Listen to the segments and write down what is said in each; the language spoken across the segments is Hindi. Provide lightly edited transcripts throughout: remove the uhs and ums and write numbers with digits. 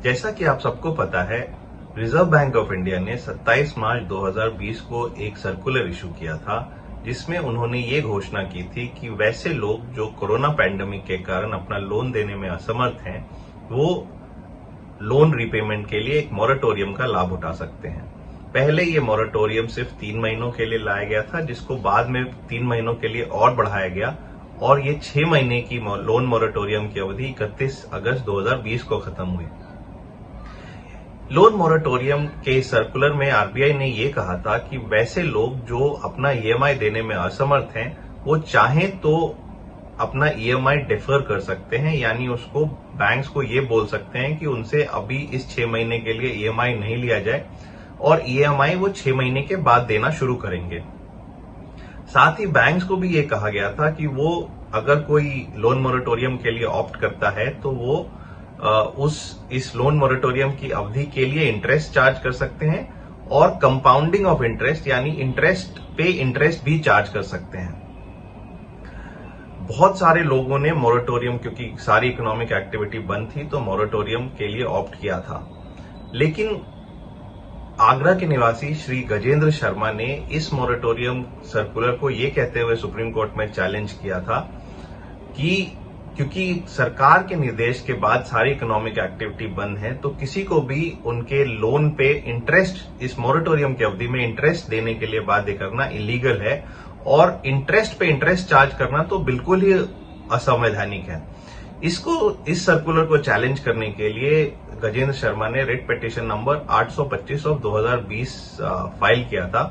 जैसा कि आप सबको पता है, रिजर्व बैंक ऑफ इंडिया ने 27 मार्च 2020 को एक सर्कुलर इशू किया था, जिसमें उन्होंने ये घोषणा की थी कि वैसे लोग जो कोरोना पैंडेमिक के कारण अपना लोन देने में असमर्थ हैं, वो लोन रिपेमेंट के लिए एक मॉरेटोरियम का लाभ उठा सकते हैं। पहले ये मॉरेटोरियम सिर्फ 3 महीनों के लिए लाया गया था, जिसको बाद में 3 महीनों के लिए और बढ़ाया गया और ये 6 महीने की लोन मॉरेटोरियम की अवधि 31 अगस्त 2020 को खत्म हुई। लोन मॉरेटोरियम के सर्कुलर में आरबीआई ने यह कहा था कि वैसे लोग जो अपना ईएमआई देने में असमर्थ हैं, वो चाहें तो अपना ईएमआई डिफर कर सकते हैं, यानी उसको बैंक्स को ये बोल सकते हैं कि उनसे अभी इस 6 महीने के लिए ईएमआई नहीं लिया जाए और ईएमआई वो 6 महीने के बाद देना शुरू करेंगे। साथ ही बैंक्स को भी ये कहा गया था कि वो अगर कोई लोन मॉरेटोरियम के लिए ऑप्ट करता है तो वो इस लोन मॉरेटोरियम की अवधि के लिए इंटरेस्ट चार्ज कर सकते हैं और कंपाउंडिंग ऑफ इंटरेस्ट यानी इंटरेस्ट पे इंटरेस्ट भी चार्ज कर सकते हैं। बहुत सारे लोगों ने मॉरेटोरियम, क्योंकि सारी इकोनॉमिक एक्टिविटी बंद थी, तो मॉरेटोरियम के लिए ऑप्ट किया था। लेकिन आगरा के निवासी श्री गजेंद्र शर्मा ने इस मॉरेटोरियम सर्कुलर को ये कहते हुए सुप्रीम कोर्ट में चैलेंज किया था कि क्योंकि सरकार के निर्देश के बाद सारी इकोनॉमिक एक्टिविटी बंद है, तो किसी को भी उनके लोन पे इंटरेस्ट, इस मॉरेटोरियम की अवधि में इंटरेस्ट देने के लिए बाध्य करना इलीगल है और इंटरेस्ट पे इंटरेस्ट चार्ज करना तो बिल्कुल ही असंवैधानिक है। इस सर्कुलर को चैलेंज करने के लिए गजेंद्र शर्मा ने writ petition number 825 of 2020 file किया था।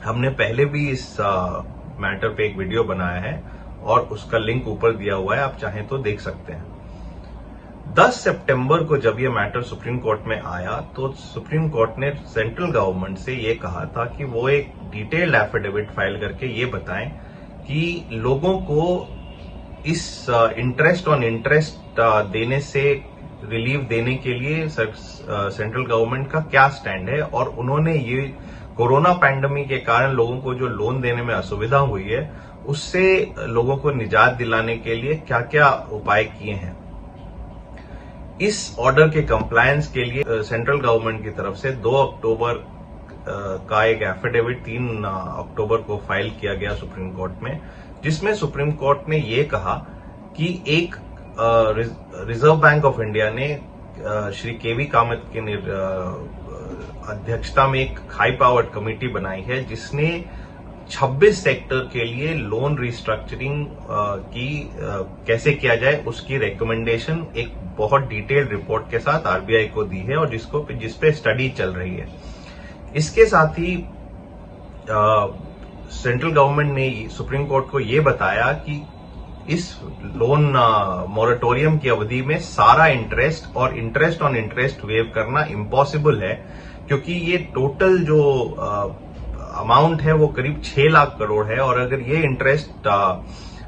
हमने पहले भी इस मैटर पे एक वीडियो बनाया है और उसका लिंक ऊपर दिया हुआ है, आप चाहें तो देख सकते हैं। 10 सितंबर को जब यह मैटर सुप्रीम कोर्ट में आया तो सुप्रीम कोर्ट ने सेंट्रल गवर्नमेंट से यह कहा था कि वो एक डिटेल्ड एफिडेविट फाइल करके ये बताएं कि लोगों को इस इंटरेस्ट ऑन इंटरेस्ट देने से रिलीफ देने के लिए सेंट्रल गवर्नमेंट का क्या स्टैंड है, और उन्होंने ये कोरोना पैंडेमिक के कारण लोगों को जो लोन देने में असुविधा हुई है उससे लोगों को निजात दिलाने के लिए क्या क्या उपाय किए हैं। इस ऑर्डर के कंप्लायंस के लिए सेंट्रल गवर्नमेंट की तरफ से 2 अक्टूबर का एक एफिडेविट 3 अक्टूबर को फाइल किया गया सुप्रीम कोर्ट में, जिसमें सुप्रीम कोर्ट ने ये कहा कि एक रिजर्व बैंक ऑफ इंडिया ने श्री केवी कामत की अध्यक्षता में एक हाई पावर्ड कमेटी बनाई है, जिसने 26 सेक्टर के लिए लोन रिस्ट्रक्चरिंग की कैसे किया जाए उसकी रिकमेंडेशन एक बहुत डिटेल्ड रिपोर्ट के साथ आरबीआई को दी है और जिसपे स्टडी चल रही है। इसके साथ ही सेंट्रल गवर्नमेंट ने सुप्रीम कोर्ट को ये बताया कि इस लोन मॉरेटोरियम की अवधि में सारा इंटरेस्ट और इंटरेस्ट ऑन इंटरेस्ट वेव करना इम्पॉसिबल है, क्योंकि ये टोटल जो अमाउंट है वो करीब 6 लाख करोड़ है और अगर ये इंटरेस्ट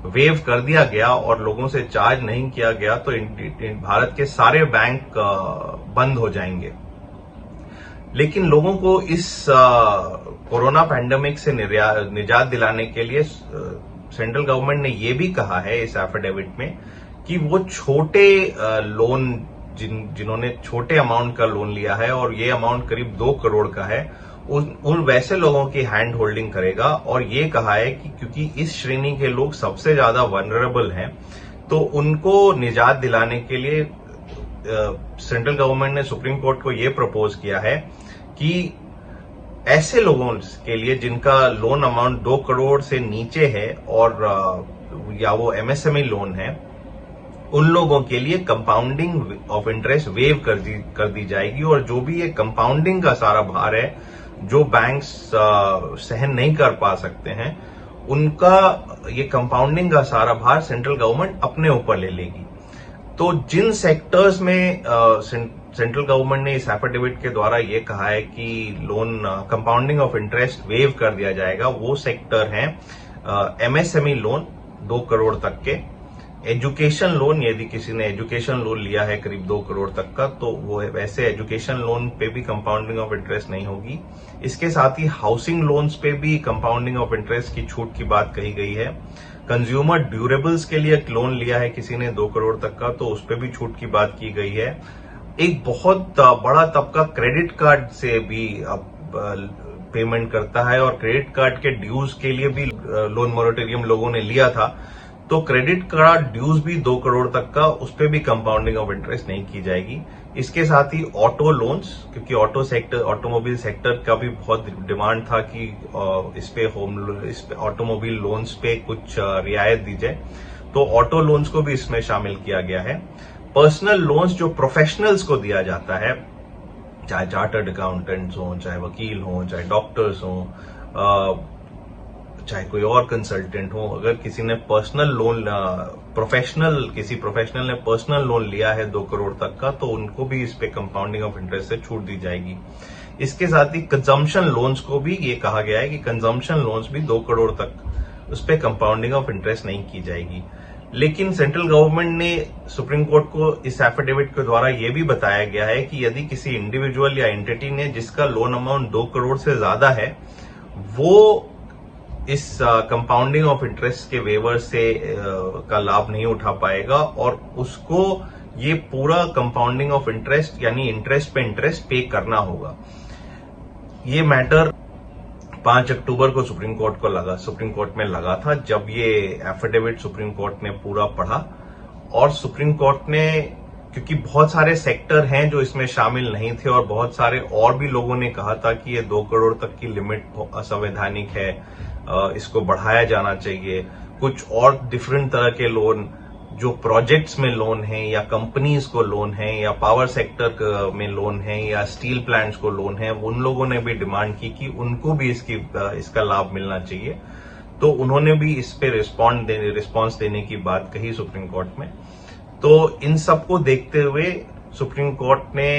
वेव कर दिया गया और लोगों से चार्ज नहीं किया गया तो भारत के सारे बैंक बंद हो जाएंगे। लेकिन लोगों को इस कोरोना पैंडेमिक से निजात दिलाने के लिए सेंट्रल गवर्नमेंट ने यह भी कहा है इस एफिडेविट में कि वो छोटे लोन जिन्होंने छोटे अमाउंट का लोन लिया है और ये अमाउंट करीब 2 करोड़ का है, उन वैसे लोगों की हैंड होल्डिंग करेगा। और ये कहा है कि क्योंकि इस श्रेणी के लोग सबसे ज्यादा वनरेबल हैं, तो उनको निजात दिलाने के लिए सेंट्रल गवर्नमेंट ने सुप्रीम कोर्ट को ये प्रपोज किया है कि ऐसे लोगों के लिए जिनका लोन अमाउंट 2 करोड़ से नीचे है और या वो एमएसएमई लोन है, उन लोगों के लिए कंपाउंडिंग ऑफ इंटरेस्ट वेव कर दी जाएगी और जो भी ये कंपाउंडिंग का सारा भार है जो बैंक्स सहन नहीं कर पा सकते हैं, उनका ये कंपाउंडिंग का सारा भार सेंट्रल गवर्नमेंट अपने ऊपर ले लेगी। तो जिन सेक्टर्स में सेंट्रल गवर्नमेंट ने इस एफिडेविट के द्वारा ये कहा है कि loan compounding of interest wave कर दिया जाएगा, वो सेक्टर हैं एमएसएमई लोन 2 करोड़ तक के, एजुकेशन लोन, यदि किसी ने एजुकेशन लोन लिया है करीब 2 करोड़ तक का, तो वो वैसे एजुकेशन लोन पे भी कंपाउंडिंग ऑफ इंटरेस्ट नहीं होगी। इसके साथ ही हाउसिंग लोन्स पे भी कंपाउंडिंग ऑफ इंटरेस्ट की छूट की बात कही गई है। कंज्यूमर ड्यूरेबल्स के लिए लोन लिया है किसी ने 2 करोड़ तक का, तो उस पर भी छूट की बात की गई है। एक बहुत बड़ा तबका क्रेडिट कार्ड से भी अब पेमेंट करता है और क्रेडिट कार्ड के ड्यूज के लिए भी लोन मोरेटोरियम लोगों ने लिया था। तो क्रेडिट कार्ड ड्यूज भी 2 करोड़ तक का, उस पर भी कंपाउंडिंग ऑफ इंटरेस्ट नहीं की जाएगी। इसके साथ ही ऑटो लोन्स, क्योंकि ऑटोमोबाइल सेक्टर का भी बहुत डिमांड था कि इस पे ऑटोमोबाइल लोन्स पे कुछ रियायत दी जाए, तो ऑटो लोन्स को भी इसमें शामिल किया गया है। पर्सनल लोन्स जो प्रोफेशनल्स को दिया जाता है, चाहे चार्टर्ड अकाउंटेंट्स हों, चाहे वकील हों, चाहे डॉक्टर्स हों, चाहे कोई और कंसल्टेंट हो, अगर किसी ने पर्सनल लोन किसी प्रोफेशनल ने पर्सनल लोन लिया है 2 करोड़ तक का, तो उनको भी इस पे कंपाउंडिंग ऑफ इंटरेस्ट से छूट दी जाएगी। इसके साथ ही कंजम्पशन लोन्स को भी ये कहा गया है कि कंजम्पशन लोन्स भी 2 करोड़ तक उस पे कंपाउंडिंग ऑफ इंटरेस्ट नहीं की जाएगी। लेकिन सेंट्रल गवर्नमेंट ने सुप्रीम कोर्ट को इस एफिडेविट के द्वारा यह भी बताया गया है कि यदि किसी इंडिविजुअल या एंटिटी ने जिसका लोन अमाउंट 2 करोड़ से ज्यादा है, वो इस कंपाउंडिंग ऑफ इंटरेस्ट के वेवर से का लाभ नहीं उठा पाएगा और उसको ये पूरा कंपाउंडिंग ऑफ इंटरेस्ट यानी इंटरेस्ट पे इंटरेस्ट पे करना होगा। ये मैटर 5 अक्टूबर को सुप्रीम कोर्ट में लगा था, जब ये एफिडेविट सुप्रीम कोर्ट ने पूरा पढ़ा। और सुप्रीम कोर्ट ने, क्योंकि बहुत सारे सेक्टर हैं जो इसमें शामिल नहीं थे और बहुत सारे और भी लोगों ने कहा था कि ये 2 करोड़ तक की लिमिट असंवैधानिक है, इसको बढ़ाया जाना चाहिए। कुछ और डिफरेंट तरह के लोन जो प्रोजेक्ट्स में लोन है या कंपनीज को लोन है या पावर सेक्टर में लोन है या स्टील प्लांट्स को लोन है, उन लोगों ने भी डिमांड की कि उनको भी इसका लाभ मिलना चाहिए। तो उन्होंने भी इस पे रिस्पॉन्स देने की बात कही सुप्रीम कोर्ट में। तो इन सबको देखते हुए सुप्रीम कोर्ट ने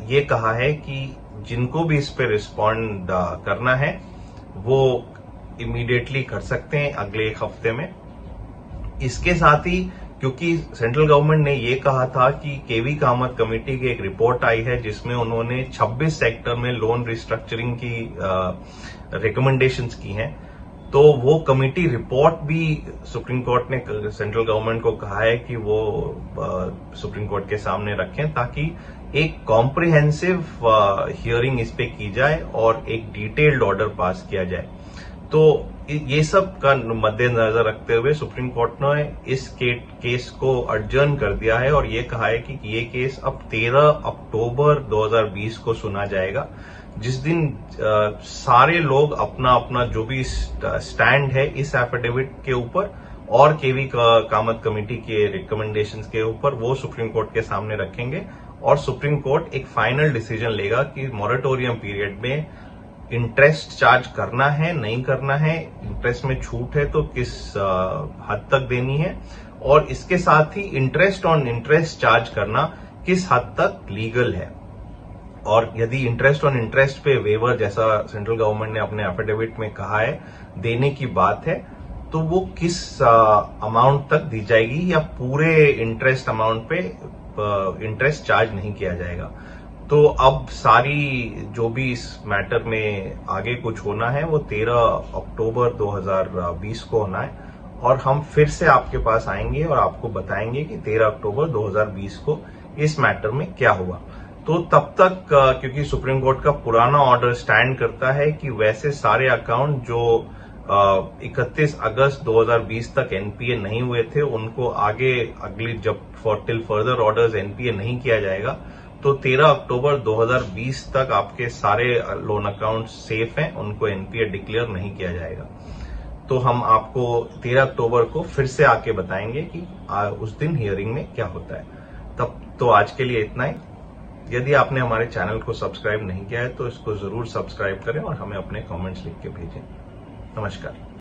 ये कहा है कि जिनको भी इस पे रिस्पॉन्ड करना है वो इमीडिएटली कर सकते हैं अगले 1 हफ्ते में। इसके साथ ही, क्योंकि सेंट्रल गवर्नमेंट ने ये कहा था कि केवी कामत कमेटी की एक रिपोर्ट आई है जिसमें उन्होंने 26 सेक्टर में लोन रिस्ट्रक्चरिंग की रिकमेंडेशंस की हैं, तो वो कमेटी रिपोर्ट भी सुप्रीम कोर्ट ने सेंट्रल गवर्नमेंट को कहा है कि वो सुप्रीम कोर्ट के सामने रखें, ताकि एक कॉम्प्रिहेंसिव हियरिंग इस पे की जाए और एक डिटेल्ड ऑर्डर पास किया जाए। तो ये सब का मद्देनजर रखते हुए सुप्रीम कोर्ट ने इस केस को अडजर्न कर दिया है और ये कहा है कि ये केस अब 13 अक्टूबर 2020 को सुना जाएगा, जिस दिन सारे लोग अपना अपना जो भी स्टैंड है इस एफिडेविट के ऊपर और केवी कामत कमेटी के रिकमेंडेशंस के ऊपर वो सुप्रीम कोर्ट के सामने रखेंगे और सुप्रीम कोर्ट एक फाइनल डिसीजन लेगा कि मॉरेटोरियम पीरियड में इंटरेस्ट चार्ज करना है, नहीं करना है, इंटरेस्ट में छूट है तो किस हद तक देनी है, और इसके साथ ही इंटरेस्ट ऑन इंटरेस्ट चार्ज करना किस हद तक लीगल है। और यदि इंटरेस्ट ऑन इंटरेस्ट पे वेवर, जैसा सेंट्रल गवर्नमेंट ने अपने एफिडेविट में कहा है, देने की बात है, तो वो किस अमाउंट तक दी जाएगी या पूरे इंटरेस्ट अमाउंट पे इंटरेस्ट चार्ज नहीं किया जाएगा। तो अब सारी जो भी इस मैटर में आगे कुछ होना है वो 13 अक्टूबर 2020 को होना है और हम फिर से आपके पास आएंगे और आपको बताएंगे कि 13 अक्टूबर 2020 को इस मैटर में क्या हुआ। तो तब तक, क्योंकि सुप्रीम कोर्ट का पुराना ऑर्डर स्टैंड करता है कि वैसे सारे अकाउंट जो 31 अगस्त 2020 तक एनपीए नहीं हुए थे, उनको आगे अगली जब टिल फर्दर ऑर्डर्स एनपीए नहीं किया जाएगा, तो 13 अक्टूबर 2020 तक आपके सारे लोन अकाउंट सेफ हैं, उनको एनपीए डिक्लेयर नहीं किया जाएगा। तो हम आपको 13 अक्टूबर को फिर से आके बताएंगे कि उस दिन हियरिंग में क्या होता है। तब तो आज के लिए इतना ही। यदि आपने हमारे चैनल को सब्सक्राइब नहीं किया है तो इसको जरूर सब्सक्राइब करें और हमें अपने कमेंट्स लिख के भेजें। नमस्कार।